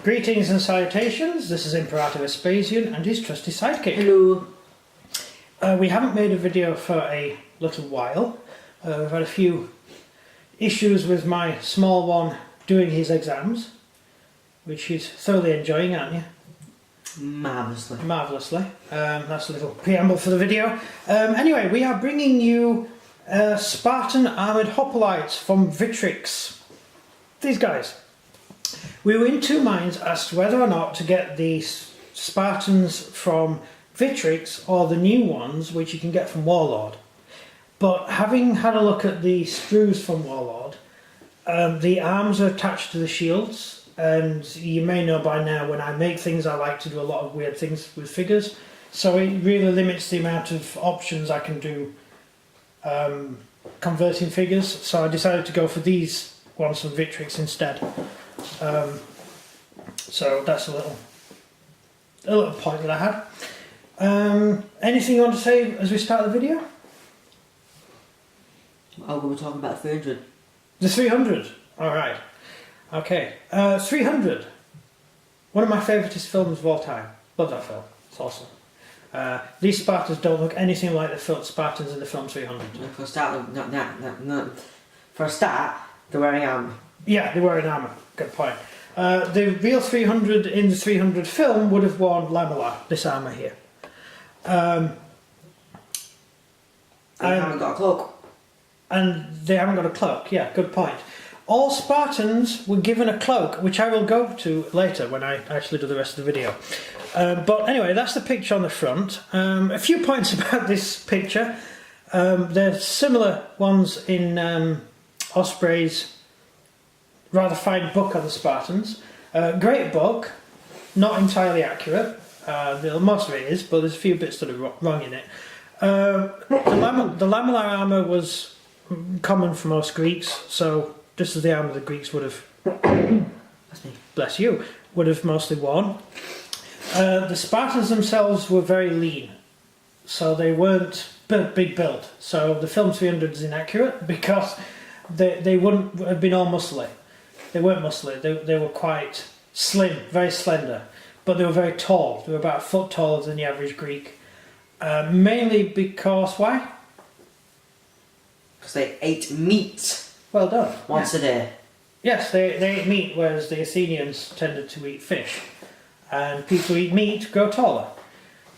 Greetings and salutations, this is Imperator Vespasian and his trusty sidekick. Hello. We haven't made a video for a little while. We've had a few issues with my small one doing his exams, which he's thoroughly enjoying, aren't you? Marvellously. Marvellously. That's a little preamble for the video. Anyway, we are bringing you Spartan Armoured Hoplites from Victrix. These guys. We were in two minds as to whether or not to get the Spartans from Victrix or the new ones, which you can get from Warlord. But having had a look at the Sprues from Warlord, the arms are attached to the shields, and you may know by now when I make things I like to do a lot of weird things with figures, so it really limits the amount of options I can do converting figures, so I decided to go for these ones from Victrix instead. So that's a little point that I had. Anything you want to say as we start the video? Oh, we were talking about 300. The 300. All right. Okay. 300. One of my favouriteest films of all time. Love that film. It's awesome. These Spartans don't look anything like the Spartans in the film 300. For a start, For a start, they're wearing armour. Yeah, they were in armour. Good point. The real 300 in the 300 film would have worn lamella, this armour here. They haven't got a cloak. And they haven't got a cloak, yeah, good point. All Spartans were given a cloak, which I will go to later when I actually do the rest of the video. But anyway, that's the picture on the front. A few points about this picture. There's similar ones in Osprey's rather fine book on the Spartans. Great book, not entirely accurate. Most of it is, but there's a few bits that are wrong in it. The lamellar armour was common for most Greeks, so this is the armour the Greeks would have, bless you, would have mostly worn. The Spartans themselves were very lean, so they weren't big build. So the film 300 is inaccurate because they wouldn't have been all muscly. They weren't muscly, they were quite slim, very slender, but they were very tall. They were about a foot taller than the average Greek. Mainly because, why? Because they ate meat. Well done. Once a day. Yes, they ate meat, whereas the Athenians tended to eat fish. And people who eat meat grow taller.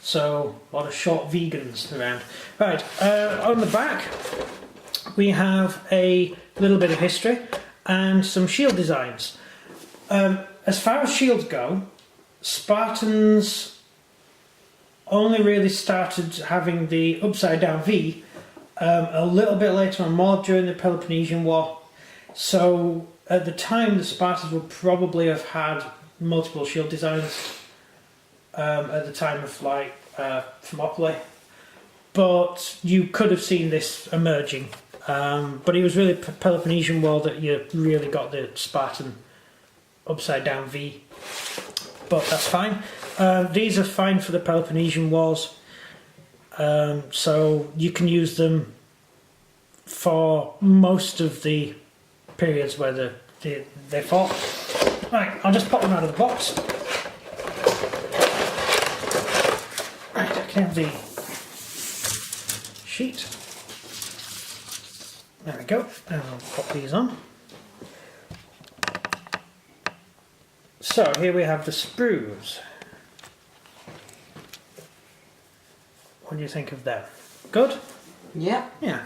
So, a lot of short vegans around. Right, on the back, we have a little bit of history and some shield designs. As far as shields go, Spartans only really started having the upside down V a little bit later on, more during the Peloponnesian War. So at the time the Spartans would probably have had multiple shield designs at the time of like Thermopylae, but you could have seen this emerging. But it was really Peloponnesian War that you really got the Spartan upside down V, but that's fine. These are fine for the Peloponnesian Wars, so you can use them for most of the periods where they fought. Right, I'll just pop them out of the box. Right, I can have the sheet. There we go, and I'll pop these on. So here we have the Sprues. What do you think of them? Good? Yeah. Yeah.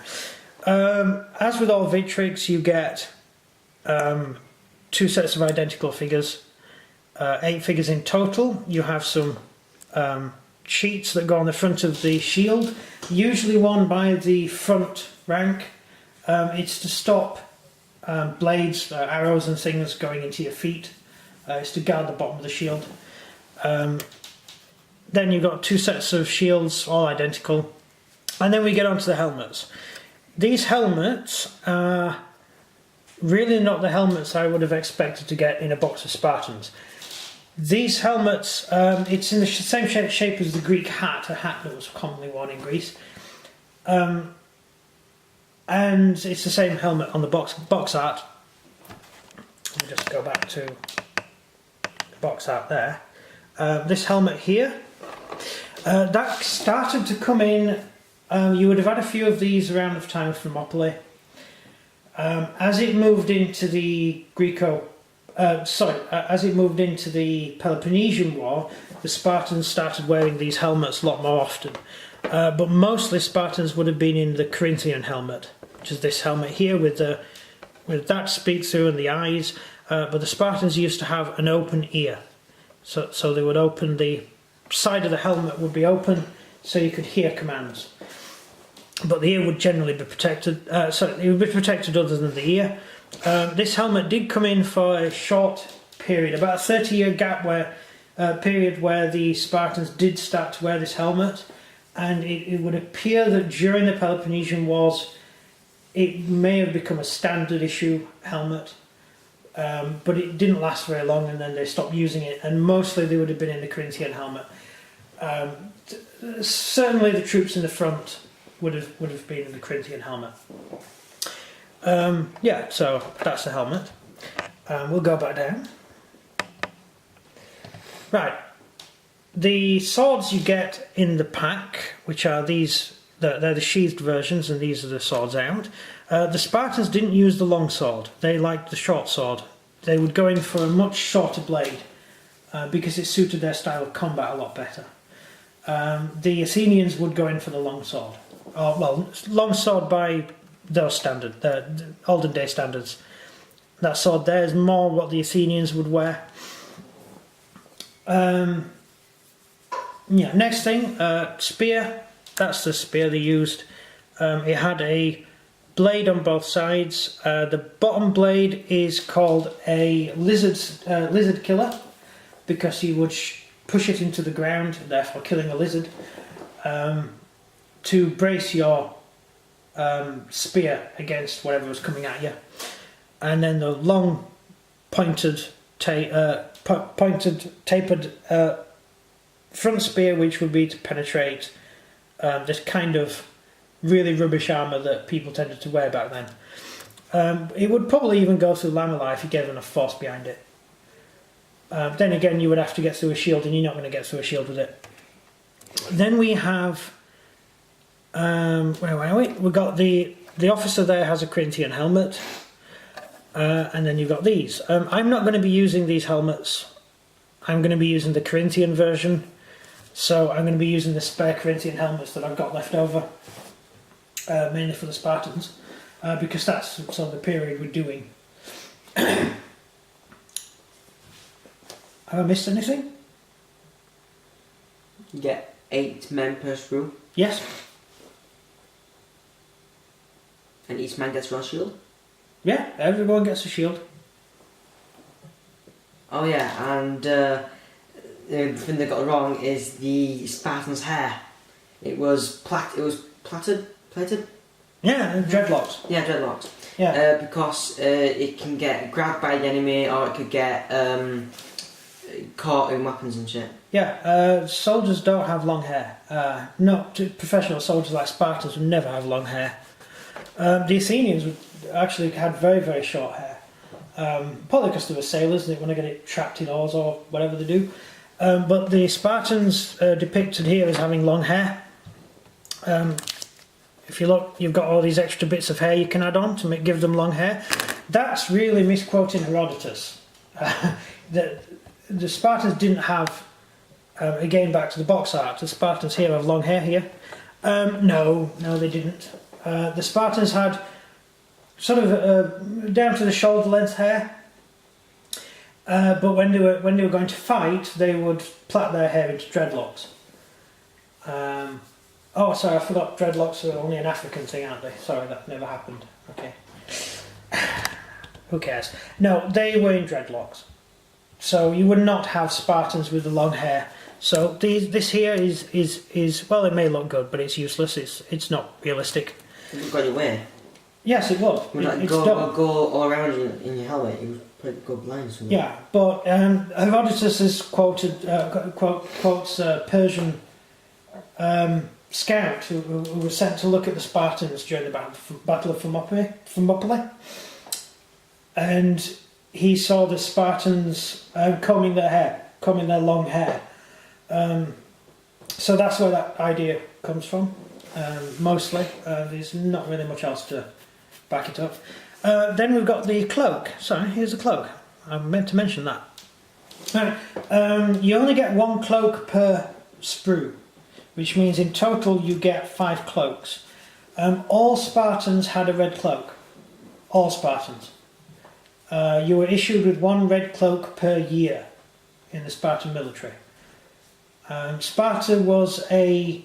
As with all Victrix, you get two sets of identical figures. 8 figures in total. You have some sheets that go on the front of the shield, usually worn by the front rank. It's to stop blades, arrows and things going into your feet. It's to guard the bottom of the shield. Then you've got 2 sets of shields, all identical. And then we get onto the helmets. These helmets are really not the helmets I would have expected to get in a box of Spartans. These helmets, it's in the same shape as the Greek hat, a hat that was commonly worn in Greece. And it's the same helmet on the box art. Let me just go back to the box art there. This helmet here, that started to come in. You would have had a few of these around the time of Thermopylae. As it moved into the as it moved into the Peloponnesian War, the Spartans started wearing these helmets a lot more often. But mostly Spartans would have been in the Corinthian helmet, which is this helmet here with that speak through and the eyes. But the Spartans used to have an open ear, so they would open the side of the helmet would be open, so you could hear commands. But the ear would generally be protected. It would be protected other than the ear. This helmet did come in for a short period, about a 30-year gap period where the Spartans did start to wear this helmet, and it would appear that during the Peloponnesian Wars it may have become a standard issue helmet, but it didn't last very long, and then they stopped using it, and mostly they would have been in the Corinthian helmet. Certainly the troops in the front would have been in the Corinthian helmet. Yeah, so that's the helmet. We'll go back down. Right, the swords you get in the pack, which are these, they're the sheathed versions, and these are the swords out. The Spartans didn't use the long sword, they liked the short sword. They would go in for a much shorter blade because it suited their style of combat a lot better. The Athenians would go in for the long sword. Long sword by those standards, the olden day standards. That sword there is more what the Athenians would wear. Next thing, spear. That's the spear they used. It had a blade on both sides. The bottom blade is called a lizard killer because you would push it into the ground, therefore killing a lizard, to brace your spear against whatever was coming at you. And then the long pointed tapered front spear, which would be to penetrate this kind of really rubbish armour that people tended to wear back then. It would probably even go through lamella if you gave enough force behind it. Then again, you would have to get through a shield, and you're not going to get through a shield with it. Then we have where are we? We've got the officer there has a Corinthian helmet, and then you've got these. I'm not going to be using these helmets. I'm going to be using the Corinthian version, so I'm going to be using the spare Corinthian helmets that I've got left over, mainly for the Spartans, because that's sort of the period we're doing. Have I missed anything? You get 8 men per sprue. Yes. And each man gets one shield? Yeah, everyone gets a shield. Oh yeah, and the thing they got wrong is the Spartans' hair. It was plated? Yeah, and dreadlocks. Yeah, dreadlocks. Yeah. Because it can get grabbed by the enemy, or it could get caught in weapons and shit. Yeah, soldiers don't have long hair. Professional soldiers like Spartans would never have long hair. The Athenians actually had very, very short hair. Probably because they were sailors and they want to get it trapped in oars or whatever they do. But the Spartans depicted here as having long hair. If you look, you've got all these extra bits of hair you can add on to give them long hair. That's really misquoting Herodotus. The Spartans didn't have, again back to the box art, the Spartans here have long hair here. No, they didn't. The Spartans had sort of down to the shoulder length hair, but when they were going to fight, they would plait their hair into dreadlocks. Oh, sorry, I forgot. Dreadlocks are only an African thing, aren't they? Sorry, that never happened. Okay. Who cares? No, they were in dreadlocks. So you would not have Spartans with the long hair. So this here is well, it may look good, but it's useless. It's not realistic. It would go your way. Yes, it would. Would that go all around in your helmet? You would probably go blind somewhere. Yeah, but Herodotus has quotes Persian scout who was sent to look at the Spartans during the Battle of Thermopylae, and he saw the Spartans combing their long hair. So that's where that idea comes from, mostly. There's not really much else to back it up. Then we've got the cloak. Sorry, here's the cloak. I meant to mention that. You only get 1 cloak per sprue, which means in total you get 5 cloaks. All Spartans had a red cloak. All Spartans. You were issued with 1 red cloak per year in the Spartan military. Sparta was a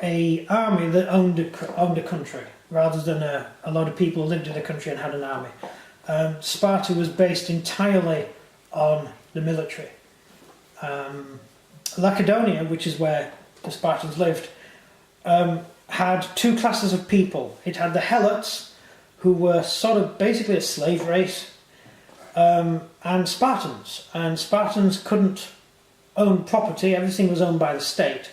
army that owned a country, rather than a lot of people who lived in a country and had an army. Sparta was based entirely on the military. Lacedonia, which is where the Spartans lived, had 2 classes of people. It had the Helots, who were sort of basically a slave race, and Spartans. And Spartans couldn't own property, everything was owned by the state.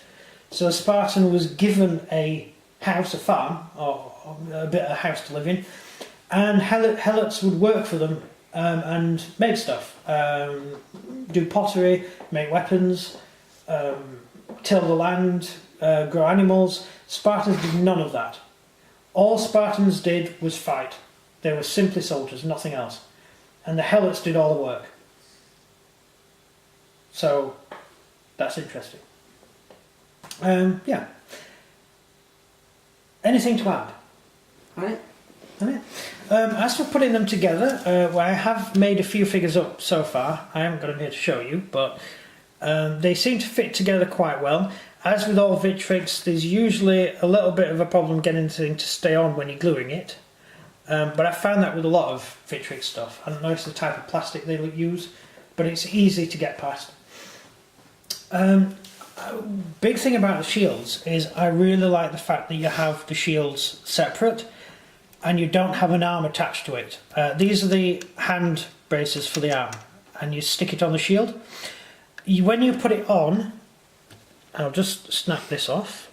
So a Spartan was given a house, a farm, or a house to live in, and Helots would work for them and make stuff, do pottery, make weapons, till the land, grow animals. Spartans did none of that. All Spartans did was fight. They were simply soldiers, nothing else. And the Helots did all the work. So that's interesting. Yeah. Anything to add? Right. As for putting them together, well, I have made a few figures up so far. I haven't got them here to show you, but they seem to fit together quite well. As with all Victrix, there's usually a little bit of a problem getting the thing to stay on when you're gluing it. But I found that with a lot of Victrix stuff. I don't know if it's the type of plastic they use, but it's easy to get past. Big thing about the shields is I really like the fact that you have the shields separate and you don't have an arm attached to it. These are the hand braces for the arm, and you stick it on the shield. When you put it on, I'll just snap this off.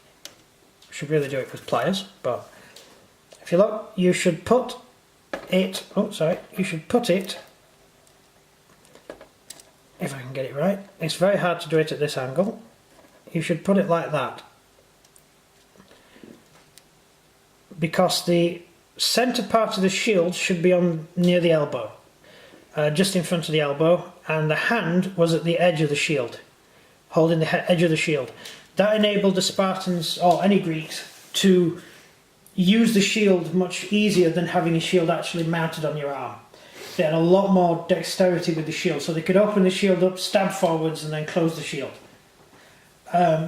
I should really do it with pliers, but if you look, you should put it, you should put it, if I can get it right, it's very hard to do it at this angle, you should put it like that, because the centre part of the shield should be on near the elbow, just in front of the elbow, and the hand was at the edge of the shield, holding the edge of the shield. That enabled the Spartans, or any Greeks, to use the shield much easier than having a shield actually mounted on your arm. They had a lot more dexterity with the shield, so they could open the shield up, stab forwards, and then close the shield.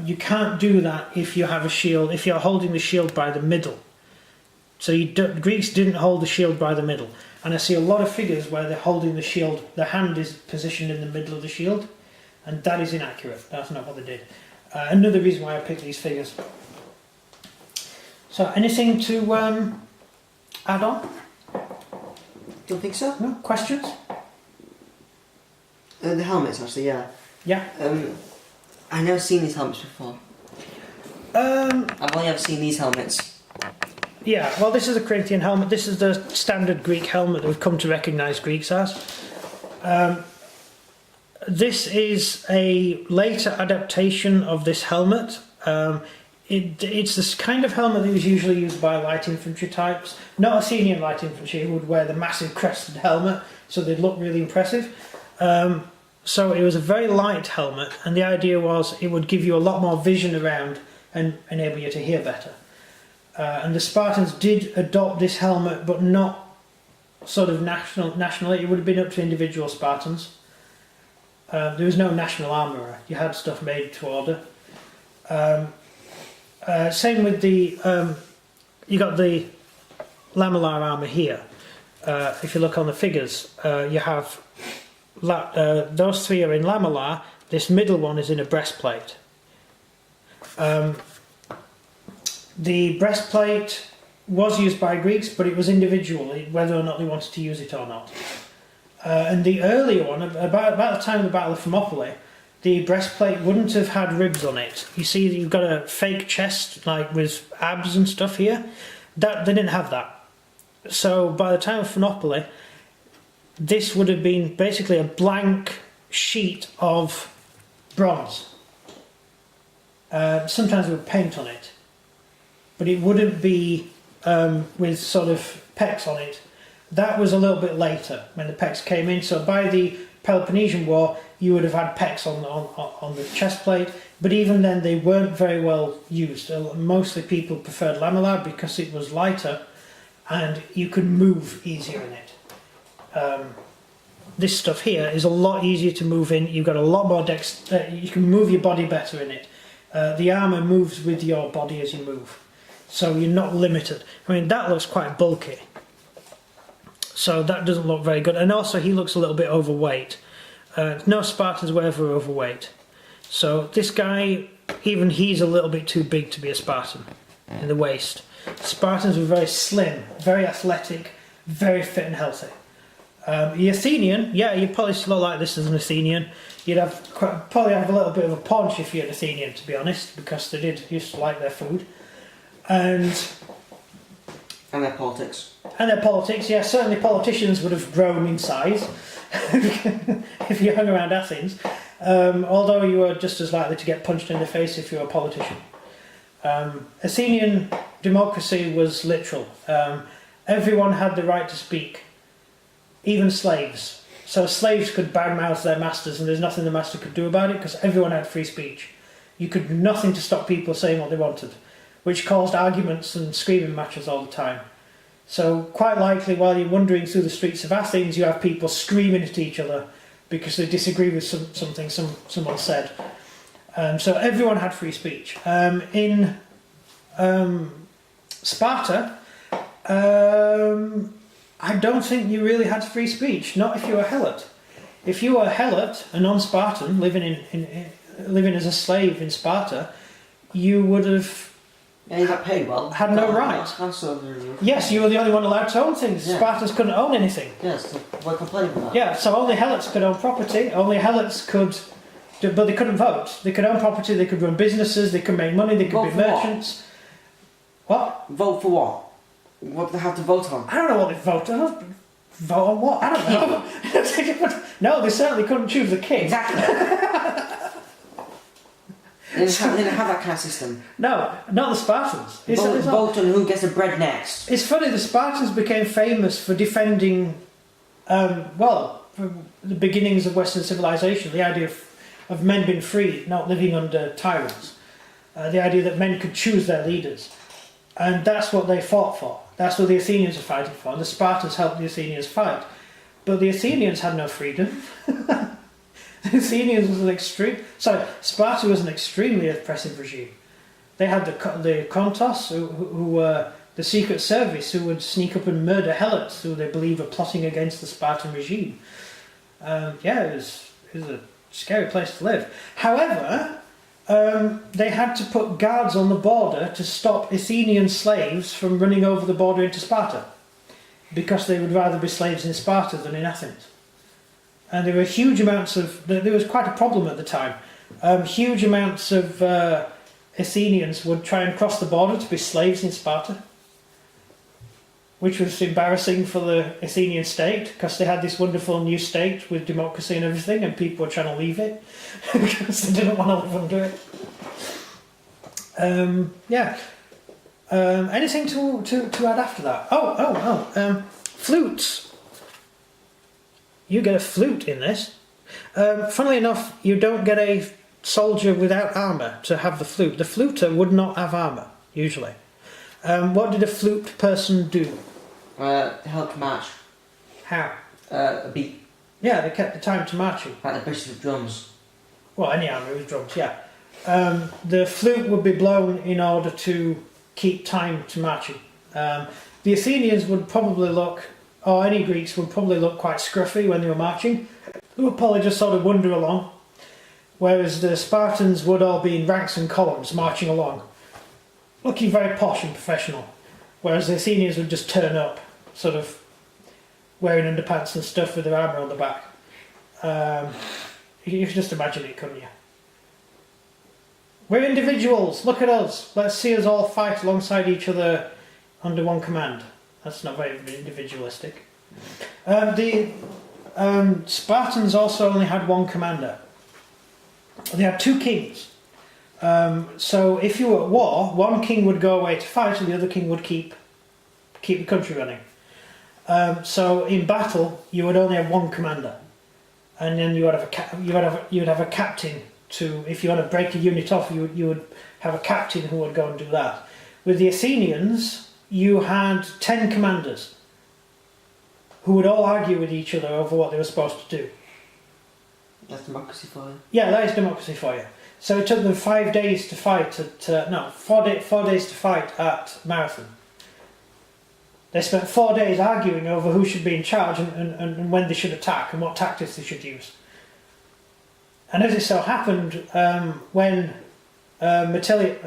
You can't do that if you have a shield, if you're holding the shield by the middle. So Greeks didn't hold the shield by the middle. And I see a lot of figures where they're holding the shield, the hand is positioned in the middle of the shield, and that is inaccurate. That's not what they did. Another reason why I picked these figures. So, anything to add on? Don't think so. No? Questions? The helmets, actually, yeah. Yeah. I've never seen these helmets before. I've only ever seen these helmets. Yeah, well, this is a Corinthian helmet. This is the standard Greek helmet that we've come to recognise Greeks as. This is a later adaptation of this helmet. It's this kind of helmet that was usually used by light infantry types. Not Athenian light infantry, who would wear the massive crested helmet, so they'd look really impressive. So it was a very light helmet, and the idea was it would give you a lot more vision around and enable you to hear better. And the Spartans did adopt this helmet, but not sort of nationally. It would have been up to individual Spartans. There was no national armourer. You had stuff made to order. Same with the... you got the lamellar armour here. If you look on the figures, you have... those three are in lamellar. This middle one is in a breastplate. The breastplate was used by Greeks, but it was individual, whether or not they wanted to use it or not. And the earlier one, about the time of the Battle of Thermopylae, the breastplate wouldn't have had ribs on it. You see, you've got a fake chest, like with abs and stuff here. They didn't have that. So by the time of Thermopylae, this would have been basically a blank sheet of bronze. Sometimes with paint on it, but it wouldn't be with sort of pecs on it. That was a little bit later when the pecs came in. So by the Peloponnesian War, you would have had pecs on the chest plate, but even then they weren't very well used. Mostly people preferred lamellar because it was lighter and you could move easier in it. This stuff here is a lot easier to move in. You've got a lot more you can move your body better in it. The armour moves with your body as you move, so you're not limited. I mean, that looks quite bulky, so that doesn't look very good. And also he looks a little bit overweight. No Spartans were ever overweight, so this guy, even he's a little bit too big to be a Spartan in the waist. Spartans were very slim, very athletic, very fit and healthy. The Athenian, yeah, you'd probably look like this as an Athenian. You'd probably have a little bit of a paunch if you're an Athenian, to be honest, because they used to like their food. And their politics. And their politics, yeah. Certainly politicians would have grown in size if you hung around Athens. Although you were just as likely to get punched in the face if you were a politician. Athenian democracy was literal. Everyone had the right to speak, even slaves. So slaves could badmouth their masters and there's nothing the master could do about it because everyone had free speech. You could do nothing to stop people saying what they wanted, which caused arguments and screaming matches all the time. So quite likely while you're wandering through the streets of Athens, you have people screaming at each other because they disagree with something someone said. So everyone had free speech. In Sparta, I don't think you really had free speech, not if you were a helot. If you were a helot, a non-Spartan, living as a slave in Sparta, you would have you got paid well. Had no right. Yes, you were the only one allowed to own things. Yeah. Spartans couldn't own anything. Yes, we're complaining about that. Yeah, so only helots could own property, only helots could, but they couldn't vote. They could own property, they could run businesses, they could make money, they could be merchants. What? Vote for what? What do they have to vote on? I don't know what they vote on. Vote on what? I don't know. No, they certainly couldn't choose the king. Exactly. They didn't have that kind of system. No, not the Spartans. Vote on who gets the bread next. It's funny, the Spartans became famous for defending, from the beginnings of Western civilization, the idea of men being free, not living under tyrants. The idea that men could choose their leaders. And that's what they fought for. That's what the Athenians are fighting for. And the Spartans helped the Athenians fight. But the Athenians had no freedom. The Athenians was Sparta was an extremely oppressive regime. They had the Kontos, who were the secret service, who would sneak up and murder helots who they believe were plotting against the Spartan regime. It was a scary place to live. However, they had to put guards on the border to stop Athenian slaves from running over the border into Sparta, because they would rather be slaves in Sparta than in Athens. And there were huge amounts there was quite a problem at the time. Huge amounts of Athenians would try and cross the border to be slaves in Sparta, which was embarrassing for the Athenian state, because they had this wonderful new state with democracy and everything, and people were trying to leave it because they didn't want to live under it. Anything to add after that? Flutes. You get a flute in this. Funnily enough, you don't get a soldier without armour to have the flute. The fluter would not have armour, usually. What did a flute person do? Help march. How? A beat. Yeah, they kept the time to marching. Like the British with drums. Well, any army with drums, yeah. The flute would be blown in order to keep time to marching. The Athenians would probably look, or any Greeks would probably look quite scruffy when they were marching. They would probably just sort of wander along. Whereas the Spartans would all be in ranks and columns marching along, looking very posh and professional. Whereas the Athenians would just turn up, sort of wearing underpants and stuff with their armour on the back. You can just imagine it, couldn't you? We're individuals, look at us. Let's see us all fight alongside each other under one command. That's not very individualistic. The Spartans also only had one commander. They had two kings. So if you were at war, one king would go away to fight and the other king would keep the country running. So in battle, you would only have one commander, and then you would have a captain to. If you want to break a unit off, you would have a captain who would go and do that. With the Athenians, you had 10 commanders who would all argue with each other over what they were supposed to do. That's democracy for you. Yeah, that is democracy for you. So it took them 5 days to fight at 4 days to fight at Marathon. They spent 4 days arguing over who should be in charge and when they should attack and what tactics they should use. And as it so happened, when Miltiades,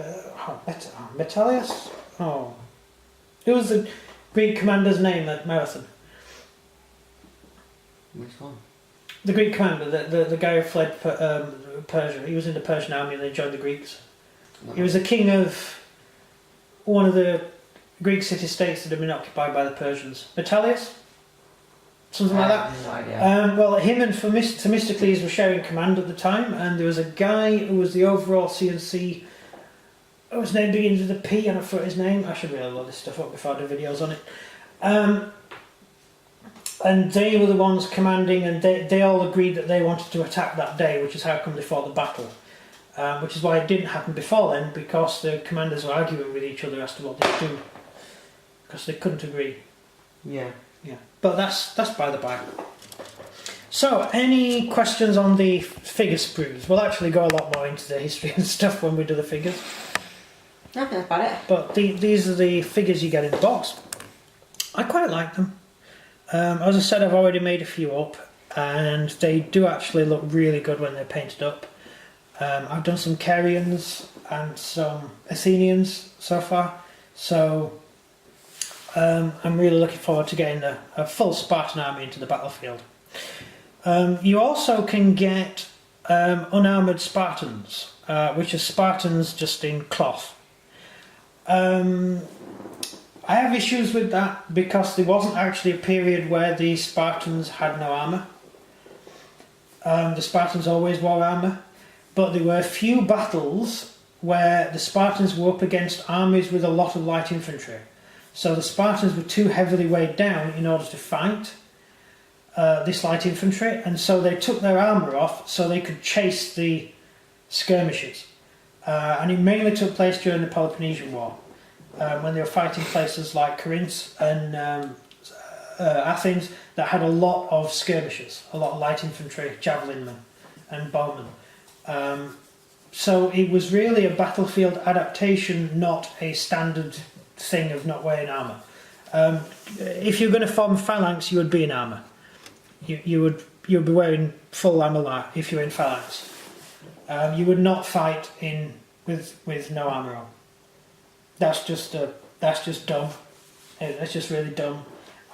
who was the Greek commander's name at Marathon? Which one? The Greek commander, the guy who fled Persia. He was in the Persian army and they joined the Greeks. He was the king of one of the Greek city-states that had been occupied by the Persians. Miltiades? Something like that? No idea. Well, him and Themistocles were sharing command at the time, and there was a guy who was the overall CNC. His name begins with a P, and I forgot his name. I should really load this stuff up before I do videos on it. And they were the ones commanding, and they all agreed that they wanted to attack that day, which is how come they fought the battle. Which is why it didn't happen before then, because the commanders were arguing with each other as to what they should do. Because they couldn't agree. Yeah. Yeah. But that's by the by. So, any questions on the figure sprues? We'll actually go a lot more into the history and stuff when we do the figures. I think that's about it. But these are the figures you get in the box. I quite like them. As I said, I've already made a few up, and they do actually look really good when they're painted up. I've done some Carians and some Athenians so far, so I'm really looking forward to getting a full Spartan army into the battlefield. You also can get Unarmored Spartans, which are Spartans just in cloth. I have issues with that because there wasn't actually a period where the Spartans had no armour. The Spartans always wore armour, but there were a few battles where the Spartans were up against armies with a lot of light infantry. So the Spartans were too heavily weighed down in order to fight this light infantry, and so they took their armour off so they could chase the skirmishes. And it mainly took place during the Peloponnesian War, when they were fighting places like Corinth and Athens that had a lot of skirmishes, a lot of light infantry, javelin men and bowmen. So it was really a battlefield adaptation, not a standard thing of not wearing armour. If you're going to form a phalanx, you would be in armour. You would be wearing full armour if you're in phalanx. You would not fight with no armour on. That's just dumb. It's just really dumb.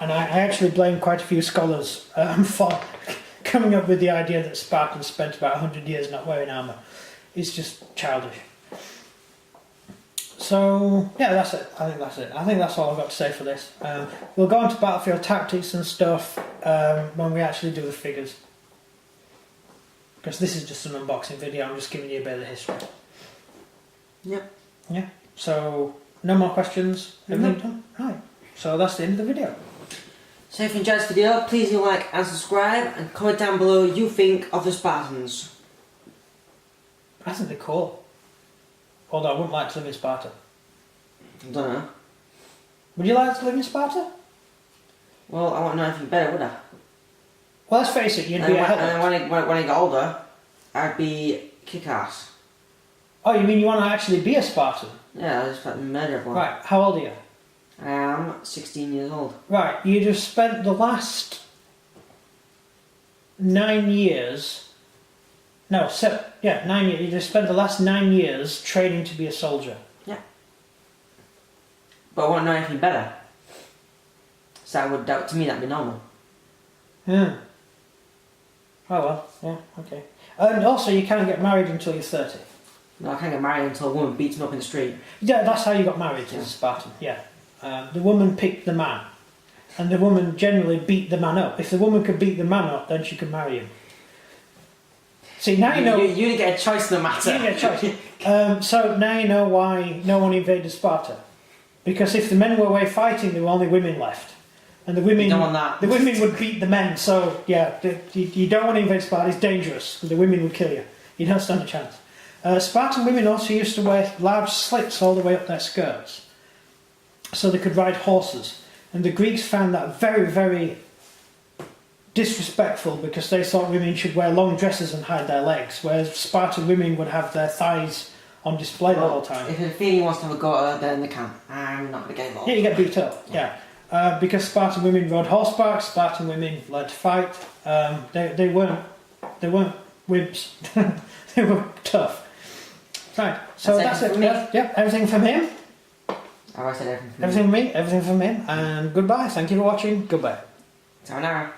And I actually blame quite a few scholars for coming up with the idea that Spartans spent about 100 years not wearing armour. It's just childish. So, yeah, that's it. I think that's all I've got to say for this. We'll go on to battlefield tactics and stuff when we actually do the figures. Because this is just an unboxing video, I'm just giving you a bit of the history. Yep. Yeah. So, no more questions? Everything done? Right. So that's the end of the video. So if you enjoyed this video, please leave a like and subscribe, and comment down below what you think of the Spartans. I think they're cool. Although I wouldn't like to live in Sparta. I don't know. Would you like to live in Sparta? Well, I won't know anything better, would I? Well, let's face it, you'd be a And when I get older, I'd be kick-ass. Oh, you mean you want to actually be a Spartan? Yeah, I just like murder everyone. Right, how old are you? I am 16 years old. Right, you'd have spent the last 9 years... No, 9 years. You'd have spent the last 9 years training to be a soldier. Yeah. But I won't know anything better. So to me that'd be normal. Yeah. Oh well, yeah, okay. And also you can't get married until you're 30. No, I can't get married until a woman beats me up in the street. Yeah, that's how you got married as a Spartan, yeah. The woman picked the man. and the woman generally beat the man up. If the woman could beat the man up, then she could marry him. See, now you know... You didn't get a choice no matter. You didn't get a choice. So now you know why no one invaded Sparta. Because if the men were away fighting, there were only women left. And the women... You don't want that. The women would beat the men, so yeah, you don't want to invade Sparta, it's dangerous. The women would kill you. You don't stand a chance. Spartan women also used to wear large slits all the way up their skirts. So they could ride horses. And the Greeks found that very, very disrespectful because they thought women should wear long dresses and hide their legs, whereas Spartan women would have their thighs on display the whole time. If an Athenian wants to have a go at her, then they can. I'm not going to get involved. Yeah, you get beat up, yeah. Because Spartan women rode horseback, Spartan women learned to fight. They weren't wimps. They were tough. Right, so that's it. Yeah, everything from him. Have I said everything from Everything from me, everything from him, and goodbye. Thank you for watching. Goodbye. Sayonara.